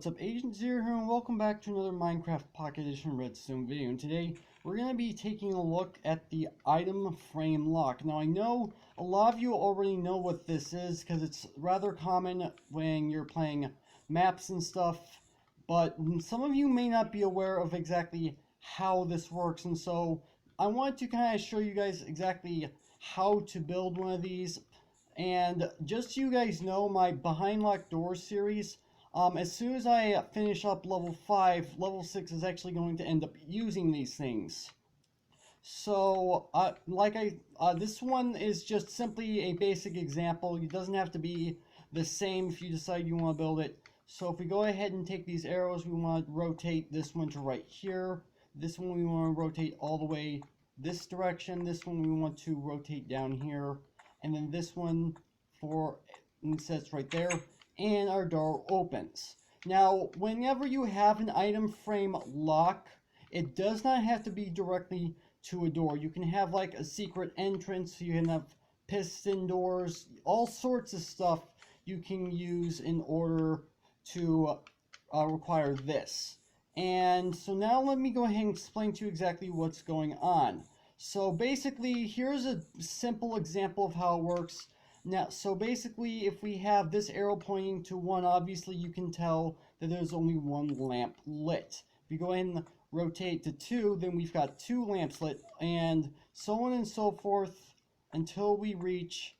What's up, Agent Zero here, and welcome back to another Minecraft Pocket Edition Redstone video. And today, we're going to be taking a look at the item frame lock. Now, I know a lot of you already know what this is, because it's rather common when you're playing maps and stuff, but some of you may not be aware of exactly how this works, and so I want to kind of show you guys exactly how to build one of these. And just so you guys know, my Behind Locked Doors series, as soon as I finish up level 5, level 6 is actually going to end up using these things. So, this one is just simply a basic example. It doesn't have to be the same if you decide you want to build it. So if we go ahead and take these arrows, we want to rotate this one to right here. This one we want to rotate all the way this direction. This one we want to rotate down here. And then this one sets right there, and our door opens. Now, whenever you have an item frame lock, it does not have to be directly to a door. You can have like a secret entrance, you can have piston doors, all sorts of stuff you can use in order to require this. And so now let me go ahead and explain to you exactly what's going on. So basically, here's a simple example of how it works. Now, so basically, if we have this arrow pointing to 1, obviously you can tell that there's only 1 lamp lit. If you go ahead and rotate to 2, then we've got 2 lamps lit, and so on and so forth until we reach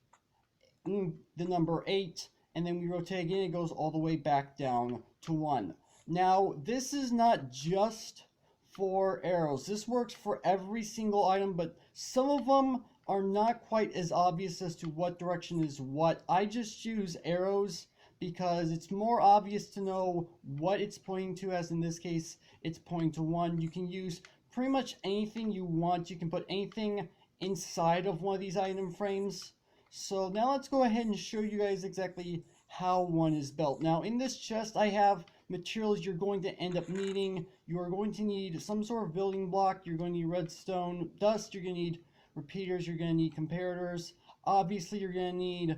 the number 8, and then we rotate again, it goes all the way back down to 1. Now, this is not just for arrows. This works for every single item, but some of them are not quite as obvious as to what direction is what. I just use arrows because it's more obvious to know what it's pointing to, as in this case, it's pointing to 1. You can use pretty much anything you want. You can put anything inside of one of these item frames. So now let's go ahead and show you guys exactly how one is built. Now, in this chest, I have materials you're going to end up needing. You are going to need some sort of building block. You're going to need redstone dust. You're going to need repeaters. You're going to need comparators. Obviously, you're going to need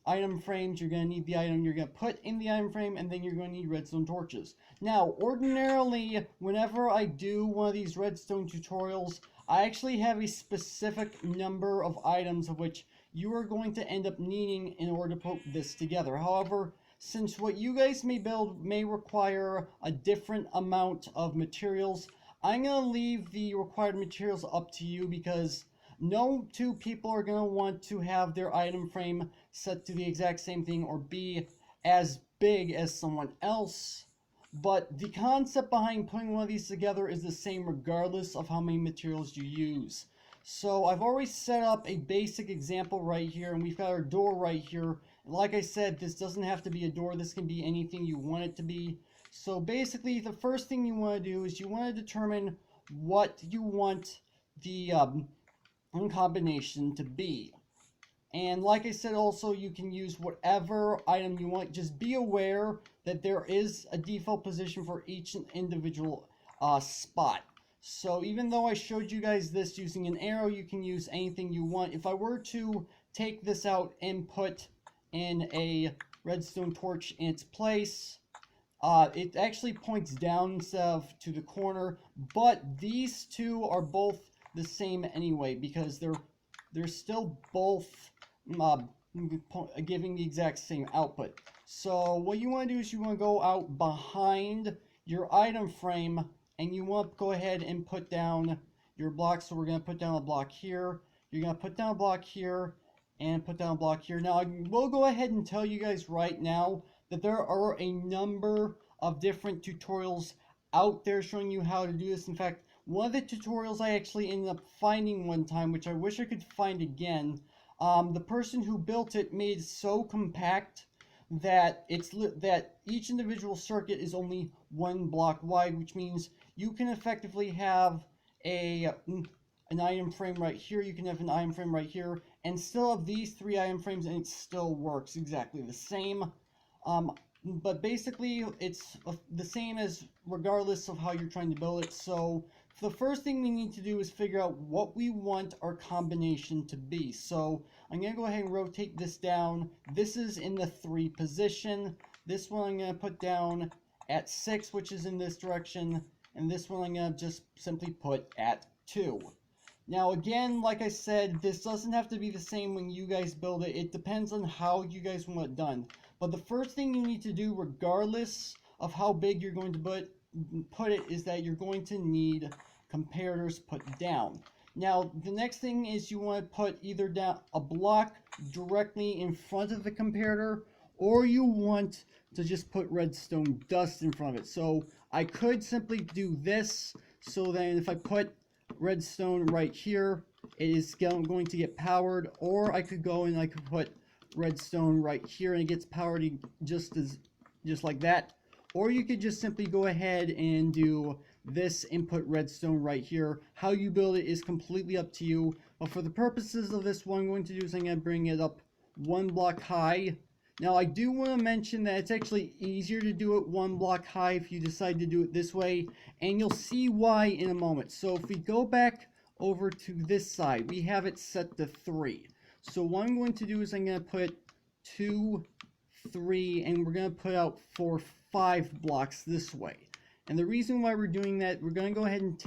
item frames. You're going to need the item you're going to put in the item frame, and then you're going to need redstone torches. Now, ordinarily, whenever I do one of these redstone tutorials, I actually have a specific number of items of which you are going to end up needing in order to put this together. However, since what you guys may build may require a different amount of materials, I'm going to leave the required materials up to you, because no two people are going to want to have their item frame set to the exact same thing or be as big as someone else. But the concept behind putting one of these together is the same regardless of how many materials you use. So I've already set up a basic example right here, and we've got our door right here. And like I said, this doesn't have to be a door. This can be anything you want it to be. So basically, the first thing you want to do is you want to determine what you want the combination to be. And like I said, also, you can use whatever item you want. Just be aware that there is a default position for each individual spot. So even though I showed you guys this using an arrow, you can use anything you want. If I were to take this out and put in a redstone torch in its place, it actually points down instead of to the corner, but these two are both the same anyway, because they're still both giving the exact same output. So what you want to do is you want to go out behind your item frame, and you want to go ahead and put down your blocks. So we're going to put down a block here. You're going to put down a block here and put down a block here. Now, I will go ahead and tell you guys right now that there are a number of different tutorials out there showing you how to do this. In fact, one of the tutorials I actually ended up finding one time, which I wish I could find again, the person who built it made it so compact that that each individual circuit is only 1 block wide, which means you can effectively have an item frame right here, you can have an item frame right here, and still have these 3 item frames, and it still works exactly the same. But basically, it's the same as regardless of how you're trying to build it. So the first thing we need to do is figure out what we want our combination to be. So I'm going to go ahead and rotate this down. This is in the 3 position. This one I'm going to put down at 6, which is in this direction, and this one I'm going to just simply put at 2. Now again, like I said, this doesn't have to be the same when you guys build it. It depends on how you guys want it done. But the first thing you need to do, regardless of how big you're going to put it, is that you're going to need comparators put down. Now, the next thing is you want to put either down a block directly in front of the comparator, or you want to just put redstone dust in front of it. So I could simply do this, so then if I put redstone right here, it is going to get powered, or I could go and I could put redstone right here and it gets powered just like that. Or you could just simply go ahead and do this input redstone right here. How you build it is completely up to you. But for the purposes of this, what I'm going to do is I'm going to bring it up 1 block high. Now I do want to mention that it's actually easier to do it 1 block high if you decide to do it this way. And you'll see why in a moment. So if we go back over to this side, we have it set to 3. So what I'm going to do is I'm going to put 2, 3, and we're going to put out 4, 5 blocks this way. And the reason why we're doing that, we're going to go ahead and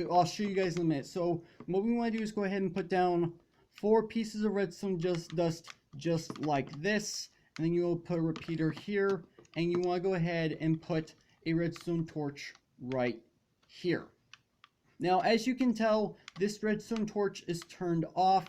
I'll show you guys in a minute. So what we want to do is go ahead and put down 4 pieces of redstone dust just like this. And then you'll put a repeater here, and you want to go ahead and put a redstone torch right here. Now, as you can tell, this redstone torch is turned off,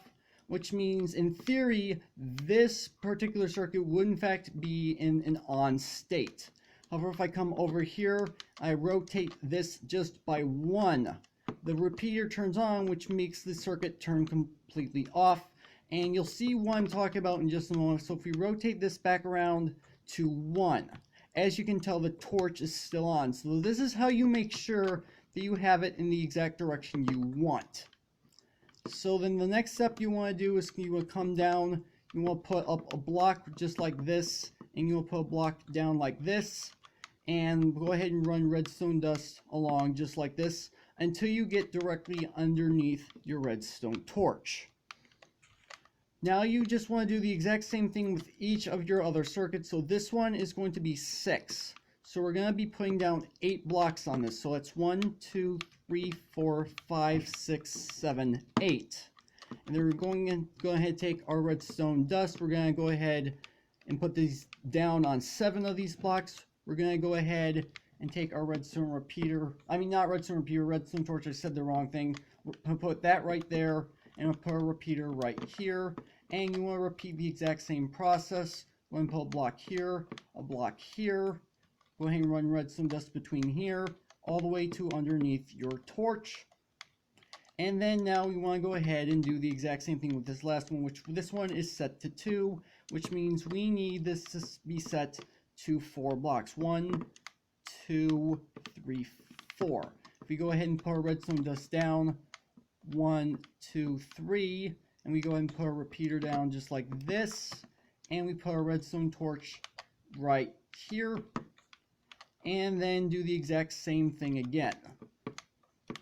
which means in theory, this particular circuit would in fact be in an on state. However, if I come over here, I rotate this just by 1. The repeater turns on, which makes the circuit turn completely off. And you'll see what I'm talking about in just a moment. So if we rotate this back around to 1, as you can tell, the torch is still on. So this is how you make sure that you have it in the exact direction you want. So then the next step you want to do is you will come down, you want to put up a block just like this, and you will put a block down like this, and go ahead and run redstone dust along just like this until you get directly underneath your redstone torch. Now you just want to do the exact same thing with each of your other circuits. So this one is going to be 6. So we're going to be putting down 8 blocks on this. So that's 1, 2, 3, 4, 5, 6, 7, 8. And then we're going to go ahead and take our redstone dust. We're going to go ahead and put these down on 7 of these blocks. We're going to go ahead and take our redstone repeater. I mean, not redstone repeater, redstone torch. I said the wrong thing. We'll put that right there. And we'll put a repeater right here. And you want to repeat the exact same process. We're going to put a block here, a block here. Go ahead and run redstone dust between here, all the way to underneath your torch. And then now we want to go ahead and do the exact same thing with this last one, which this one is set to 2, which means we need this to be set to 4 blocks. 1, 2, 3, 4. If we go ahead and put our redstone dust down, 1, 2, 3, and we go ahead and put a repeater down just like this, and we put a redstone torch right here, and then do the exact same thing again.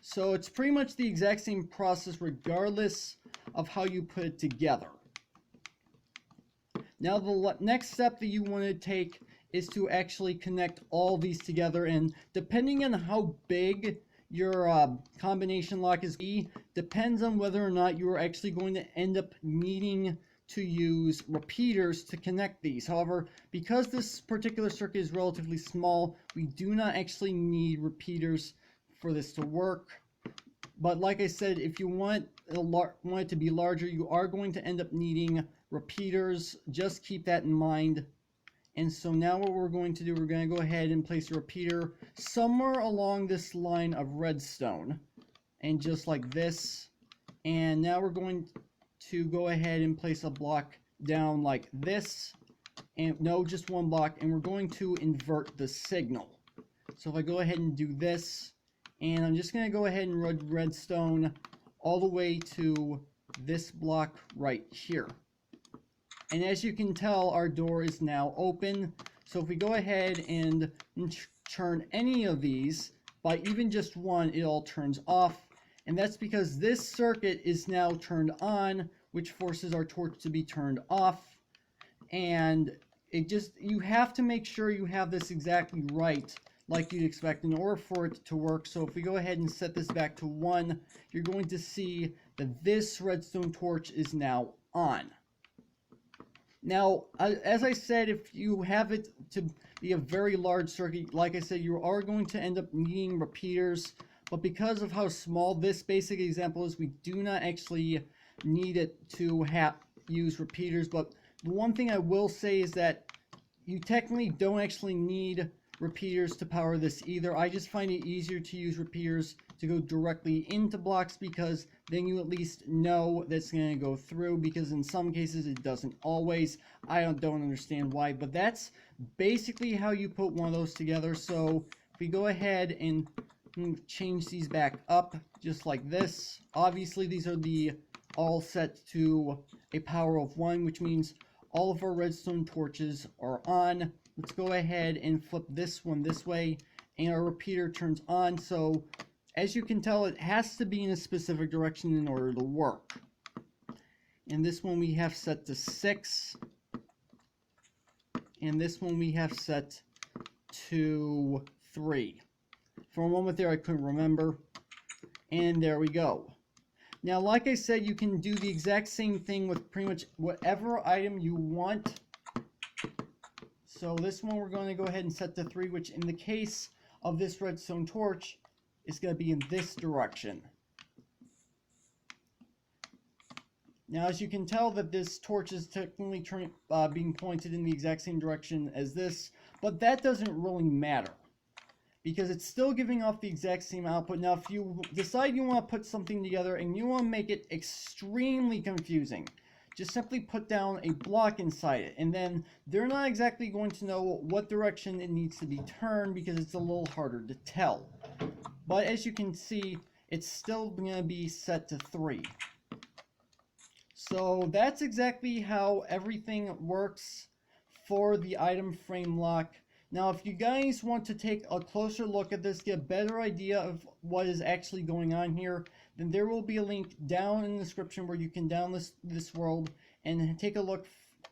So it's pretty much the exact same process regardless of how you put it together. Now the next step that you want to take is to actually connect all these together, and depending on how big your combination lock is depends on whether or not you are actually going to end up needing to use repeaters to connect these. However, because this particular circuit is relatively small, we do not actually need repeaters for this to work. But like I said, if you want it to be larger, you are going to end up needing repeaters. Just keep that in mind. And so now what we're going to do, we're going to go ahead and place a repeater somewhere along this line of redstone. And just like this. And now we're going to go ahead and place a block down like this. And no, just 1 block. And we're going to invert the signal. So if I go ahead and do this, and I'm just going to go ahead and run redstone all the way to this block right here. And as you can tell, our door is now open. So if we go ahead and turn any of these, by even just 1, it all turns off. And that's because this circuit is now turned on, which forces our torch to be turned off. And you have to make sure you have this exactly right, like you'd expect in order for it to work. So if we go ahead and set this back to 1, you're going to see that this redstone torch is now on. Now, as I said, if you have it to be a very large circuit, like I said, you are going to end up needing repeaters. But because of how small this basic example is, we do not actually need it to use repeaters. But the one thing I will say is that you technically don't actually need repeaters to power this either. I just find it easier to use repeaters to go directly into blocks, because then you at least know that's going to go through, because in some cases it doesn't always. I don't understand why, but that's basically how you put one of those together. So if we go ahead and change these back up just like this, obviously these are all set to a power of 1, which means all of our redstone torches are on. Let's go ahead and flip this one this way, and our repeater turns on. So as you can tell, it has to be in a specific direction in order to work. And this one we have set to 6, and this one we have set to 3. For a moment there I couldn't remember, and there we go. Now, like I said, you can do the exact same thing with pretty much whatever item you want. So this one we're going to go ahead and set to 3, which in the case of this redstone torch is going to be in this direction. Now, as you can tell, that this torch is technically being pointed in the exact same direction as this, but that doesn't really matter, because it's still giving off the exact same output. Now, if you decide you want to put something together and you want to make it extremely confusing, just simply put down a block inside it, and then they're not exactly going to know what direction it needs to be turned, because it's a little harder to tell. But as you can see, it's still going to be set to 3. So that's exactly how everything works for the item frame lock. Now, if you guys want to take a closer look at this, get a better idea of what is actually going on here, then there will be a link down in the description where you can download this world and take a look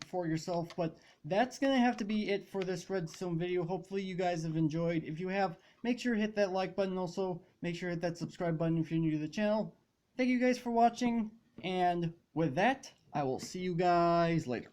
for yourself. But that's going to have to be it for this redstone video. Hopefully you guys have enjoyed. If you have, make sure to hit that like button. Also, make sure to hit that subscribe button if you're new to the channel. Thank you guys for watching, and with that, I will see you guys later.